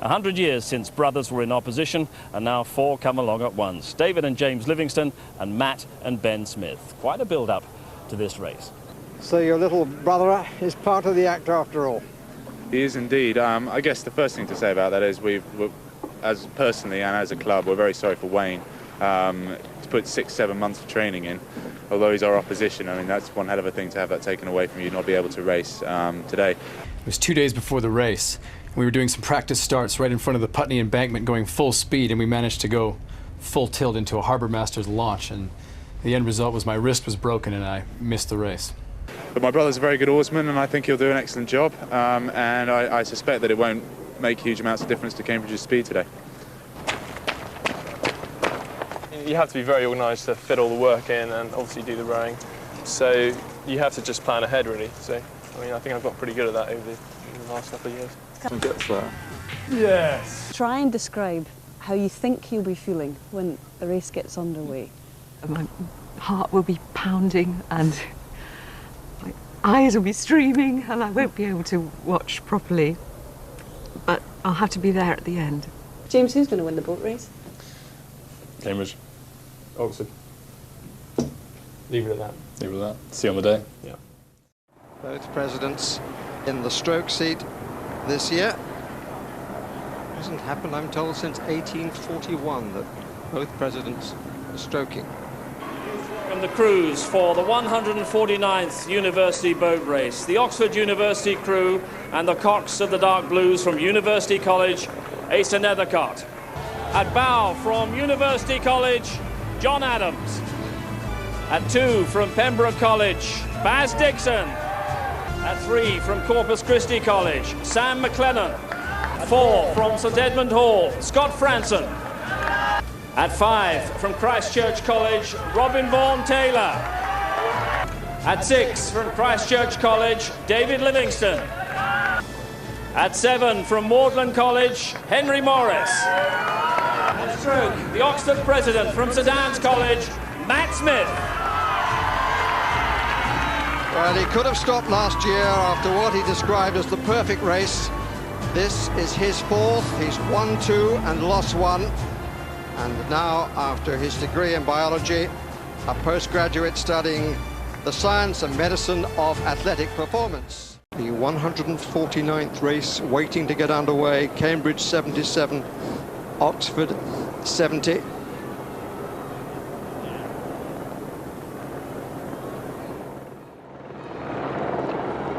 100 years since brothers were in opposition, and now 4 come along at once. David and James Livingston and Matt and Ben Smith. Quite a build-up to this race. So your little brother is part of the act after all? He is indeed. I guess the first thing to say about that is as personally and as a club, we're very sorry for Wayne. To put 6-7 months of training in, although he's our opposition. I mean, that's one hell of a thing to have that taken away from you, not be able to race today. It was 2 days before the race. We were doing some practice starts right in front of the Putney embankment going full speed, and we managed to go full tilt into a Harbour Masters launch, and the end result was my wrist was broken and I missed the race. But my brother's a very good oarsman, and I think he'll do an excellent job, and I suspect that it won't make huge amounts of difference to Cambridge's speed today. You have to be very organised to fit all the work in and obviously do the rowing. So you have to just plan ahead, really. So, I mean, I think I've got pretty good at that over the last couple of years. Gets there. Yes! Try and describe how you think you'll be feeling when the race gets underway. My heart will be pounding and my eyes will be streaming and I won't be able to watch properly. But I'll have to be there at the end. James, who's going to win the boat race? Cambridge. Oxford. Leave it at that. Leave it at that. See you on the day. Yeah. Both presidents in the stroke seat this year. Hasn't happened, I'm told, since 1841 that both presidents are stroking. From the crews for the 149th University Boat Race, the Oxford University crew and the cocks of the Dark Blues from University College, Acer Nethercott. At bow from University College, John Adams. At 2 from Pembroke College, Baz Dixon. At 3 from Corpus Christi College, Sam McLennan. At 4 from St Edmund Hall, Scott Franson. At 5 from Christchurch College, Robin Vaughan Taylor. At 6 from Christchurch College, David Livingston. At 7 from Magdalen College, Henry Morris. At stroke, the Oxford president from St Anne's College, Matt Smith. Well, he could have stopped last year after what he described as the perfect race. This is his 4th. He's won 2 and lost 1. And now, after his degree in biology, a postgraduate studying the science and medicine of athletic performance. The 149th race waiting to get underway. Cambridge 77, Oxford 70.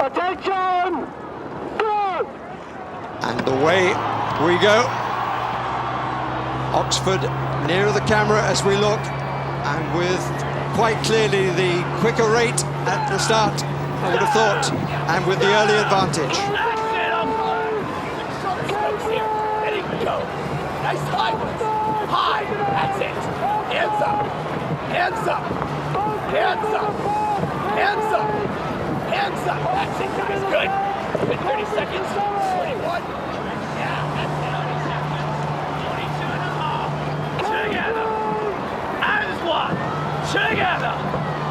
Attention! Go! And away we go. Oxford nearer the camera as we look, and with quite clearly the quicker rate at the start, I would have thought, and with the early advantage. There you go. Nice high ones. High. That's it. Hands up. Hands up. Hands up. Hands up. Hands up. That's it, guys. Good. Good 30 seconds. 21. Yeah, that's it. 42 and a half. Together. As one. Together.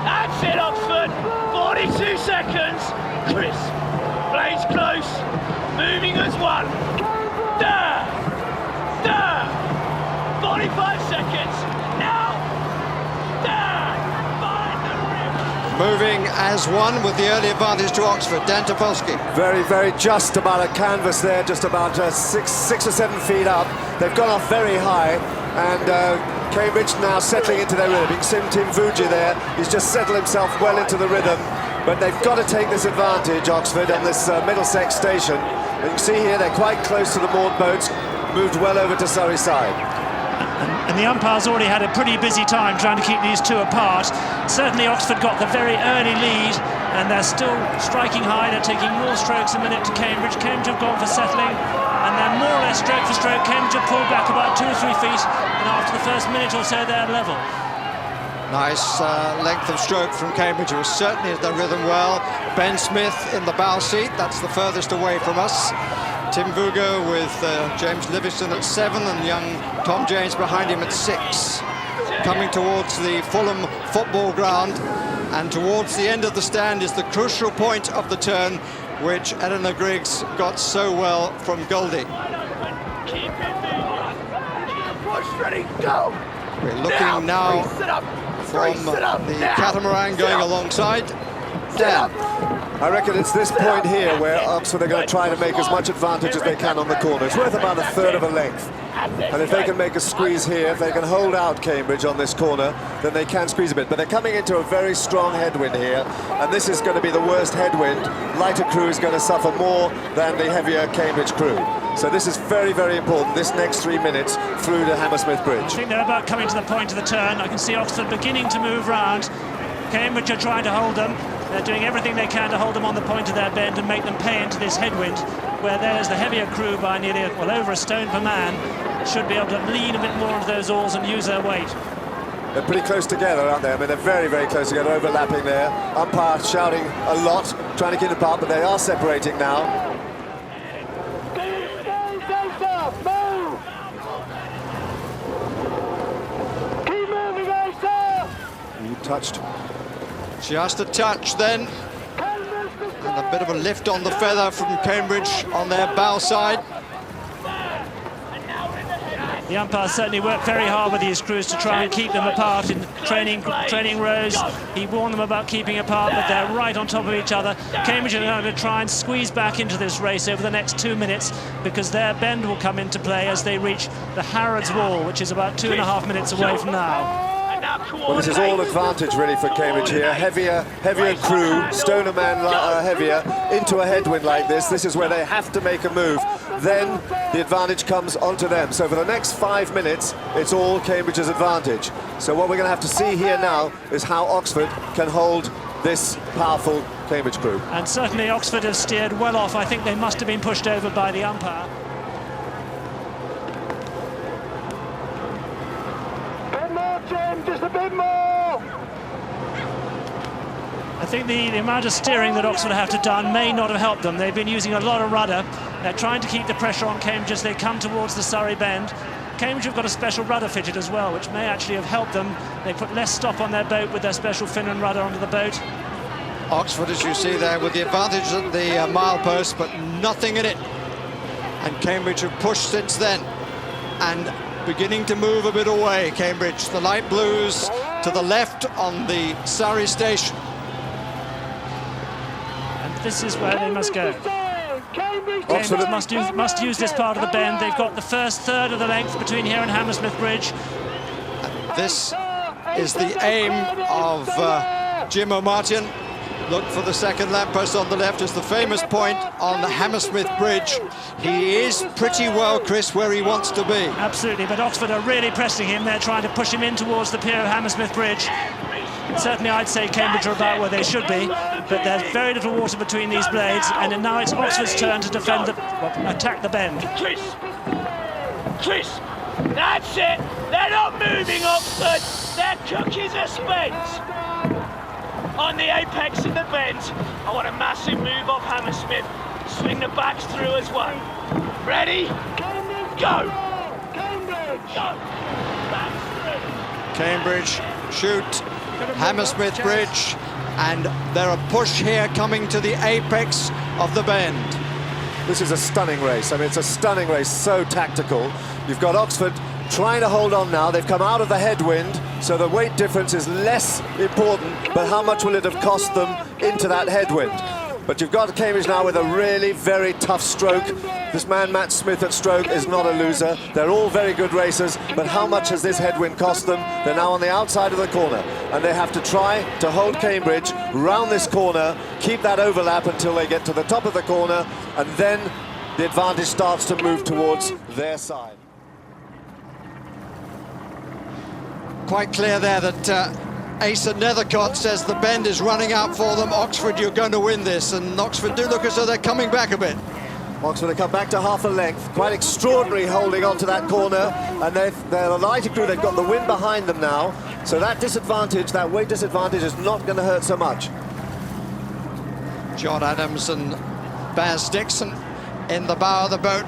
That's it, Oxford. 42 seconds. Chris. Blades close. Moving as one. There. There. 45 seconds. Now. There. Find the rim. Moving as one with the early advantage to Oxford. Dan Topolsky. Very, very just about a canvas there, just about 6 or 7 feet up. They've gone off very high, and Cambridge now settling into their rhythm. You can see Tim Vuji there. He's just settled himself well into the rhythm, but they've got to take this advantage, Oxford, on this Middlesex station. And you can see here they're quite close to the moored boats, moved well over to Surrey side. And the umpires already had a pretty busy time trying to keep these two apart. Certainly Oxford got the very early lead, and they're still striking high. They're taking more strokes a minute to Cambridge. Cambridge have gone for settling, and they're more or less stroke for stroke. Cambridge have pulled back about 2 or 3 feet, and after the first minute or so they're level. Nice length of stroke from Cambridge, who was certainly at the rhythm well. Ben Smith in the bow seat, that's the furthest away from us. Tim Vugo with James Livingston at 7 and young Tom James behind him at 6. Coming towards the Fulham football ground, and towards the end of the stand is the crucial point of the turn, which Eleanor Griggs got so well from Goldie. Keep it moving. Push, ready, go. We're looking now from the catamaran going alongside. Dan. I reckon it's this point here where Oxford are going to try to make as much advantage as they can on the corner. It's worth about a third of a length. And if they can make a squeeze here, if they can hold out Cambridge on this corner, then they can squeeze a bit. But they're coming into a very strong headwind here, and this is going to be the worst headwind. Lighter crew is going to suffer more than the heavier Cambridge crew. So this is very, very important, this next 3 minutes through to Hammersmith Bridge. I think they're about coming to the point of the turn. I can see Oxford beginning to move round. Cambridge are trying to hold them. They're doing everything they can to hold them on the point of their bend and make them pay into this headwind, where there's the heavier crew by nearly, well, over a stone per man, should be able to lean a bit more into those oars and use their weight. They're pretty close together, aren't they? I mean, they're very, very close together, overlapping there. Umpire shouting a lot, trying to keep them apart, but they are separating now. Keep moving, Acer! You touched. She has to touch then. And a bit of a lift on the feather from Cambridge on their bow side. The umpires certainly worked very hard with these crews to try and keep them apart in training rows. He warned them about keeping apart, but they're right on top of each other. Cambridge are going to try and squeeze back into this race over the next 2 minutes, because their bend will come into play as they reach the Harrods Wall, which is about 2.5 minutes away from now. Well, this is all advantage really for Cambridge here. Heavier crew, stoner man heavier, into a headwind like this. This is where they have to make a move. Then the advantage comes onto them. So for the next 5 minutes, it's all Cambridge's advantage. So what we're going to have to see here now is how Oxford can hold this powerful Cambridge crew. And certainly Oxford have steered well off. I think they must have been pushed over by the umpire. Just a bit more! I think the amount of steering that Oxford have to done may not have helped them. They've been using a lot of rudder. They're trying to keep the pressure on Cambridge as they come towards the Surrey Bend. Cambridge have got a special rudder fitted as well, which may actually have helped them. They put less stop on their boat with their special fin and rudder onto the boat. Oxford, as you see there, with the advantage at the milepost, but nothing in it. And Cambridge have pushed since then. And beginning to move a bit away, Cambridge. The light blues to the left on the Surrey station. And this is where they must go. Cambridge must use this part of the bend. They've got the first third of the length between here and Hammersmith Bridge. And this is the aim of Jim O'Martin. Look for the second lamppost on the left as the famous point on the Hammersmith Bridge. He is pretty well, Chris, where he wants to be. Absolutely, but Oxford are really pressing him. They're trying to push him in towards the pier of Hammersmith Bridge. Certainly, I'd say Cambridge are about where they should be, but there's very little water between these blades, and now it's Oxford's turn to defend attack the bend. Chris, that's it. They're not moving, Oxford. Their cookies are spent. On the apex of the bend, I want a massive move off Hammersmith. Swing the backs through as well. Ready? Go! Cambridge! Go! Backs through. Cambridge shoot Hammersmith Bridge, and there a push here coming to the apex of the bend. This is a stunning race. I mean, it's a stunning race, so tactical. You've got Oxford trying to hold on now. They've come out of the headwind, so the weight difference is less important, but how much will it have cost them into that headwind? But you've got Cambridge now with a really very tough stroke. This man, Matt Smith at stroke, is not a loser. They're all very good racers, but how much has this headwind cost them? They're now on the outside of the corner, and they have to try to hold Cambridge round this corner, keep that overlap until they get to the top of the corner, and then the advantage starts to move towards their side. Quite clear there that Acer Nethercott says the bend is running out for them. Oxford, you're going to win this, and Oxford do look as though they're coming back a bit. Oxford have come back to half a length. Quite extraordinary holding on to that corner, and they're the lighter crew. They've got the wind behind them now, so that disadvantage, that weight disadvantage, is not going to hurt so much. John Adams and Baz Dixon in the bow of the boat.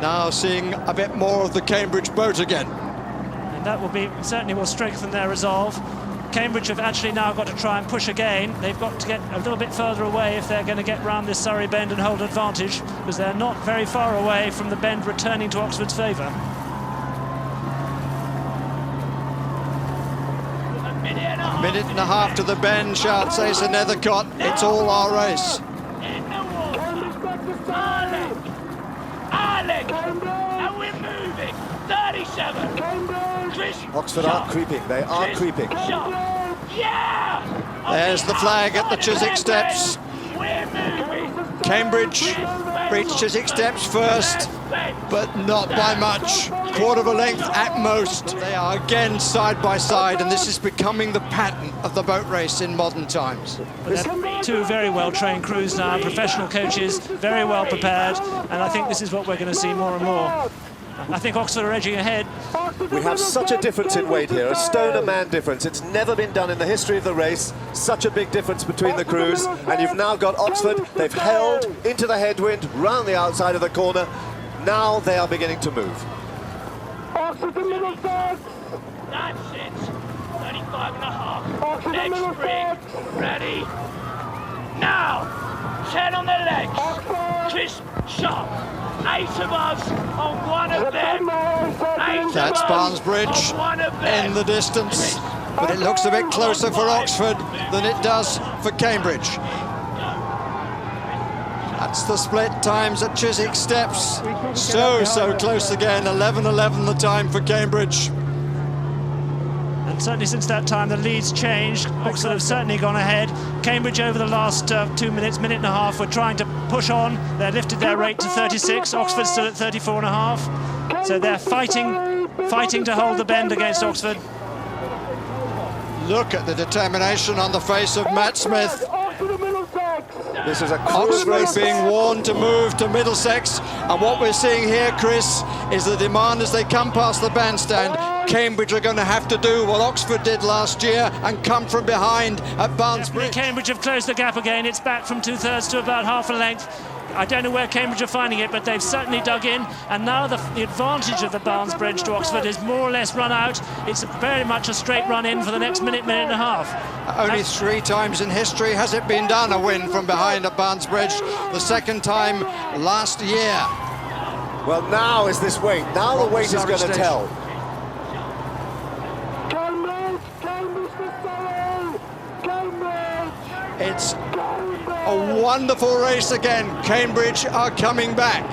Now seeing a bit more of the Cambridge boat again. That will certainly will strengthen their resolve. Cambridge have actually now got to try and push again. They've got to get a little bit further away if they're going to get round this Surrey bend and hold advantage, because they're not very far away from the bend returning to Oxford's favour. A minute and a half to the bend, shouts Acer Nethercott. It's all our race. Alec, and we're moving. 37. Oxford are creeping. They are creeping. Yeah! There's the flag at the Chiswick steps. We're moving. Cambridge reached Chiswick steps first, but not by much. Quarter of a length at most. They are again side by side, and this is becoming the pattern of the boat race in modern times. They're two very well-trained crews now, professional coaches, very well prepared, and I think this is what we're going to see more and more. I think Oxford are edging ahead. We have such a difference in weight here, a stone a man difference. It's never been done in the history of the race. Such a big difference between the crews, and you've now got Oxford. They've held into the headwind, round the outside of the corner. Now they are beginning to move. Oxford to Middlesex. That's it. 35 and a half. Next spring. Ready? Now. 10 on the legs. Crisp, sharp. 8 of us on one of them. That's Barnesbridge in the distance, but it looks a bit closer for Oxford than it does for Cambridge. That's the split times at Chiswick steps. So close again. 11:11 the time for Cambridge. And certainly since that time the lead's changed. Oxford have certainly gone ahead. Cambridge over the last 2 minutes, minute and a half, were trying to push on. They lifted their rate to 36. Oxford still at 34 and a half. So they're fighting to hold the bend against Oxford. Look at the determination on the face of Matt Smith. This is a Oxford being warned to move to Middlesex, and what we're seeing here, Chris, is the demand as they come past the bandstand. Cambridge are going to have to do what Oxford did last year and come from behind at Barnesbridge. Cambridge have closed the gap again. It's back from 2/3 to about half a length. I don't know where Cambridge are finding it, but they've certainly dug in, and now the advantage of the Barnesbridge to Oxford is more or less run out. It's very much a straight run in for the next minute and a half. Only 3 times in history has it been done, a win from behind at Barnesbridge. The second time last year. Well, now is this weight. Now the weight is going to tell. It's a wonderful race again. Cambridge are coming back.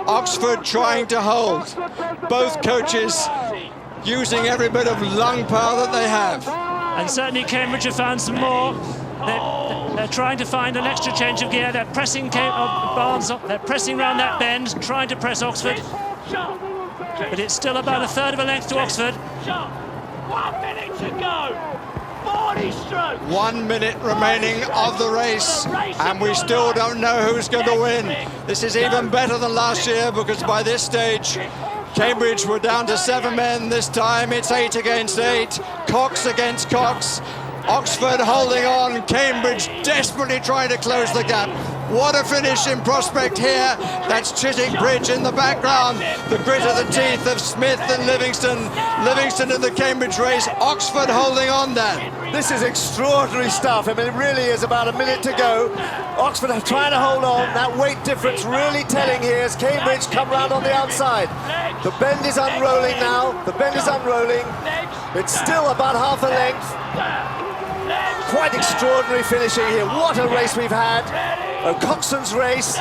Oxford trying to hold. Both coaches using every bit of lung power that they have. And certainly Cambridge have found some more. They're trying to find an extra change of gear. They're pressing Barnes. They're pressing round that bend, trying to press Oxford. But it's still about 1/3 of a length to Oxford. 1 minute to go. 40 strokes. 1 minute remaining of the race, and we still don't know who's going to win. This is even better than last year, because by this stage Cambridge were down to 7 men. This time it's 8 against 8, Cox against Cox. Oxford holding on, Cambridge desperately trying to close the gap. What a finish in prospect here. That's Chiswick Bridge in the background. The grit of the teeth of Smith and Livingston. Livingston in the Cambridge race. Oxford holding on, Dan. This is extraordinary stuff. I mean, it really is about a minute to go. Oxford are trying to hold on. That weight difference really telling here as Cambridge come round on the outside. The bend is unrolling now. The bend is unrolling. It's still about half a length. Quite extraordinary finishing here. What a race we've had. A coxswain's race,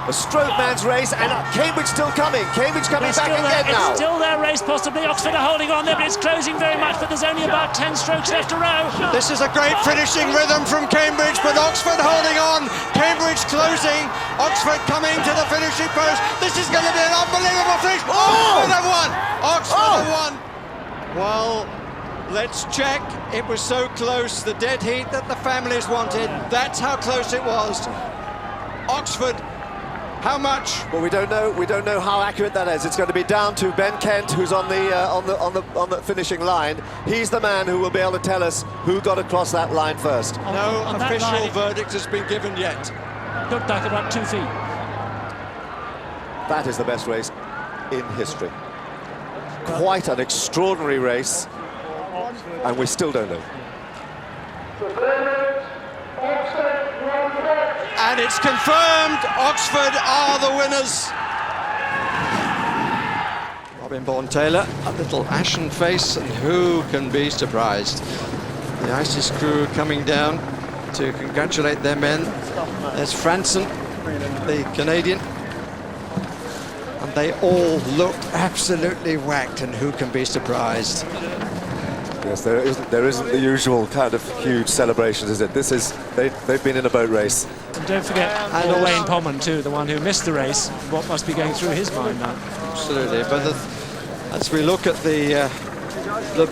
a stroke man's race, and Cambridge still coming. Cambridge coming back again now. It's still their race, possibly. Oxford are holding on there, but it's closing very much, but there's only about 10 strokes left to row. This is a great finishing rhythm from Cambridge, but Oxford holding on. Cambridge closing. Oxford coming to the finishing post. This is going to be an unbelievable finish. Oxford have won. Oxford have won. Well, let's check. It was so close. The dead heat that the families wanted. That's how close it was. Oxford, how much? Well, we don't know. We don't know how accurate that is. It's going to be down to Ben Kent, who's on the finishing line. He's the man who will be able to tell us who got across that line first. No official verdict has been given yet. Looked like about 2 feet. That is the best race in history. Quite an extraordinary race. and we still don't know. And it's confirmed, Oxford are the winners. Robin Bourne-Taylor, a little ashen face, and who can be surprised? The ISIS crew coming down to congratulate their men. There's Franson, the Canadian. And they all looked absolutely whacked, and who can be surprised? Yes, there isn't the usual kind of huge celebrations, is it? They've been in a boat race. And don't forget Wayne Pommen too, the one who missed the race. What must be going through his mind now? Absolutely, but as we look at the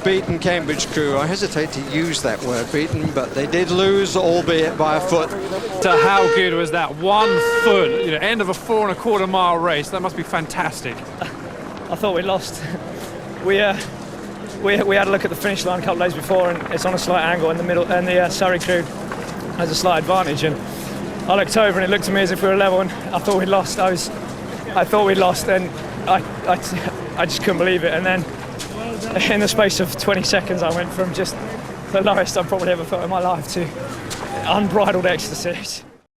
beaten Cambridge crew, I hesitate to use that word, beaten, but they did lose, albeit by a foot. So how good was that? 1 foot, end of a 4 1/4 mile race. That must be fantastic. I thought we lost. We had a look at the finish line a couple of days before, and it's on a slight angle in the middle, and the Surrey crew has a slight advantage. And I looked over, and it looked to me as if we were level, and I thought we'd lost. I thought we'd lost, and I just couldn't believe it. And then, in the space of 20 seconds, I went from just the lowest I've probably ever felt in my life to unbridled ecstasy.